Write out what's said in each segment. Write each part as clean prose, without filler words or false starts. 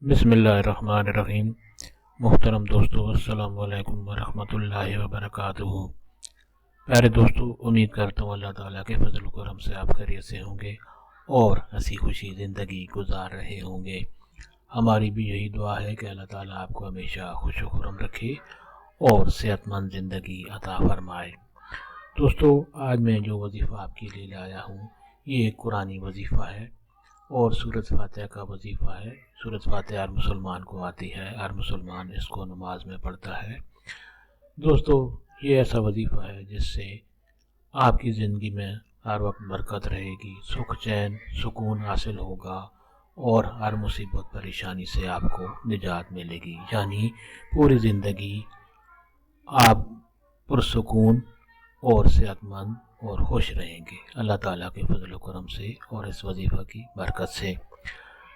बिस्मिल्लाहिर्रहमानिर्रहीम। मुहतरम दोस्तों, अस्सलाम वालेकुम वरहमतुल्लाहि वबरकातुहू। प्यारे दोस्तों, उम्मीद करता हूँ अल्लाह ताला के फजल करम से आप खैरियत से होंगे और हंसी खुशी ज़िंदगी गुजार रहे होंगे। हमारी भी यही दुआ है कि अल्लाह ताला आपको हमेशा खुश खुरम रखे और सेहतमंद ज़िंदगी अता फरमाए। दोस्तों, आज मैं जो वजीफ़ा आपके लिए लाया हूँ ये एक कुरानी वजीफ़ा है और सूरत फातिहा का वजीफ़ा है। सूरत फातिहा हर मुसलमान को आती है, हर मुसलमान इसको नमाज में पढ़ता है। दोस्तों, ये ऐसा वजीफ़ा है जिससे आपकी ज़िंदगी में हर वक्त बरकत रहेगी, सुख चैन सुकून हासिल होगा और हर मुसीबत परेशानी से आपको निजात मिलेगी। यानी पूरी ज़िंदगी आप पुरसुकून और सेहतमंद और खुश रहेंगे अल्लाह ताला के फजल करम से और इस वजीफ़ा की बरकत से।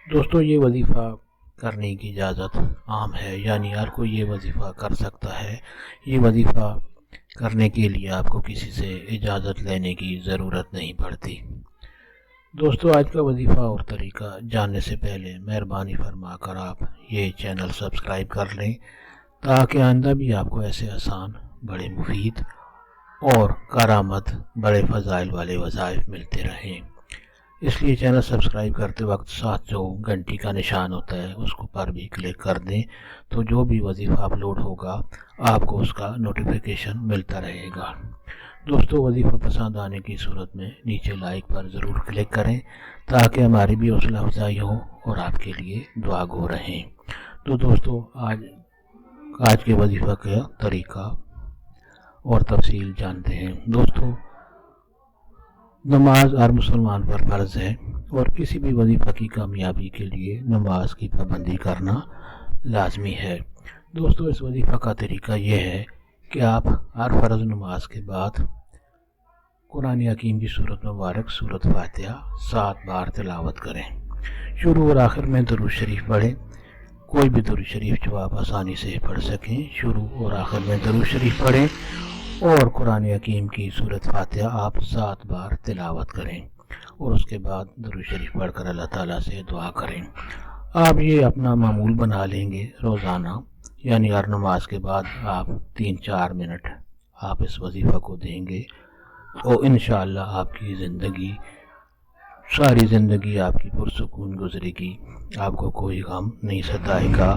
दोस्तों, ये वजीफ़ा करने की इजाज़त आम है, यानी हर कोई ये वजीफ़ा कर सकता है। ये वजीफ़ा करने के लिए आपको किसी से इजाज़त लेने की ज़रूरत नहीं पड़ती। दोस्तों, आज का वजीफ़ा और तरीका जानने से पहले मेहरबानी फरमा कर आप ये चैनल सब्सक्राइब कर लें ताकि आइंदा भी आपको ऐसे आसान, बड़े मुफीद और करामत, बड़े फ़ज़ाइल वाले वज़ाइफ मिलते रहें। इसलिए चैनल सब्सक्राइब करते वक्त साथ जो घंटी का निशान होता है उसको पर भी क्लिक कर दें, तो जो भी वजीफ़ा अपलोड होगा आपको उसका नोटिफिकेशन मिलता रहेगा। दोस्तों, वजीफ़ा पसंद आने की सूरत में नीचे लाइक पर ज़रूर क्लिक करें ताकि हमारी भी हौसला अफजाई हो और आपके लिए दुआ गो रहें। तो दोस्तों, आज के वजीफ़ा का तरीका और तफसील जानते हैं। दोस्तों, नमाज हर मुसलमान पर फ़र्ज़ है और किसी भी वजीफ़ा की कामयाबी के लिए नमाज की पाबंदी करना लाजमी है। दोस्तों, इस वजीफ़ा का तरीका यह है कि आप हर फ़र्ज़ नमाज के बाद कुरान हकीम की सूरत मुबारक सूरत फातिहा 7 बार तिलावत करें। शुरू और आखिर में दुरूद शरीफ पढ़ें। कोई भी दुरूद शरीफ जो आप आसानी से पढ़ सकें, शुरू और आखिर में दुरूद शरीफ पढ़ें और कुरान हकीम की सूरत फातिहा आप 7 बार तिलावत करें और उसके बाद दुरूद शरीफ पढ़कर अल्लाह ताला से दुआ करें। आप ये अपना मामूल बना लेंगे रोज़ाना, यानी हर नमाज के बाद आप 3-4 मिनट आप इस वजीफ़ा को देंगे और इंशाअल्लाह आपकी ज़िंदगी, सारी ज़िंदगी आपकी पुरसुकून गुजरेगी। आपको कोई गम नहीं सताएगा,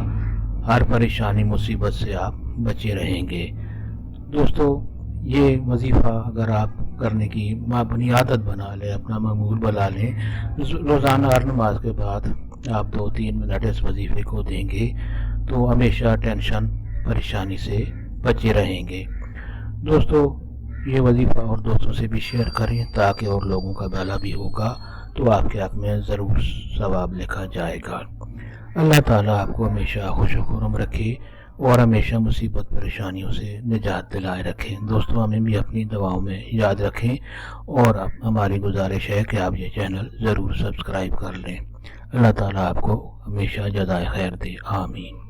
हर परेशानी मुसीबत से आप बचे रहेंगे। दोस्तों, ये वजीफ़ा अगर आप करने की अपनी आदत बना लें, अपना मामूल बना लें, रोज़ाना हर नमाज के बाद आप 2-3 मिनट इस वजीफ़े को देंगे तो हमेशा टेंशन परेशानी से बचे रहेंगे। दोस्तों, ये वजीफ़ा और दोस्तों से भी शेयर करें ताकि और लोगों का भला भी होगा तो आपके हक़ में ज़रूर सवाब लिखा जाएगा। अल्लाह ताला आपको हमेशा खुश खुरम रखे और हमेशा मुसीबत परेशानियों से निजात दिलाए रखें। दोस्तों, हमें भी अपनी दुआओं में याद रखें और हमारी गुजारिश है कि आप ये चैनल ज़रूर सब्सक्राइब कर लें। अल्लाह ताला आपको हमेशा जज़ाए खैर दे। आमीन।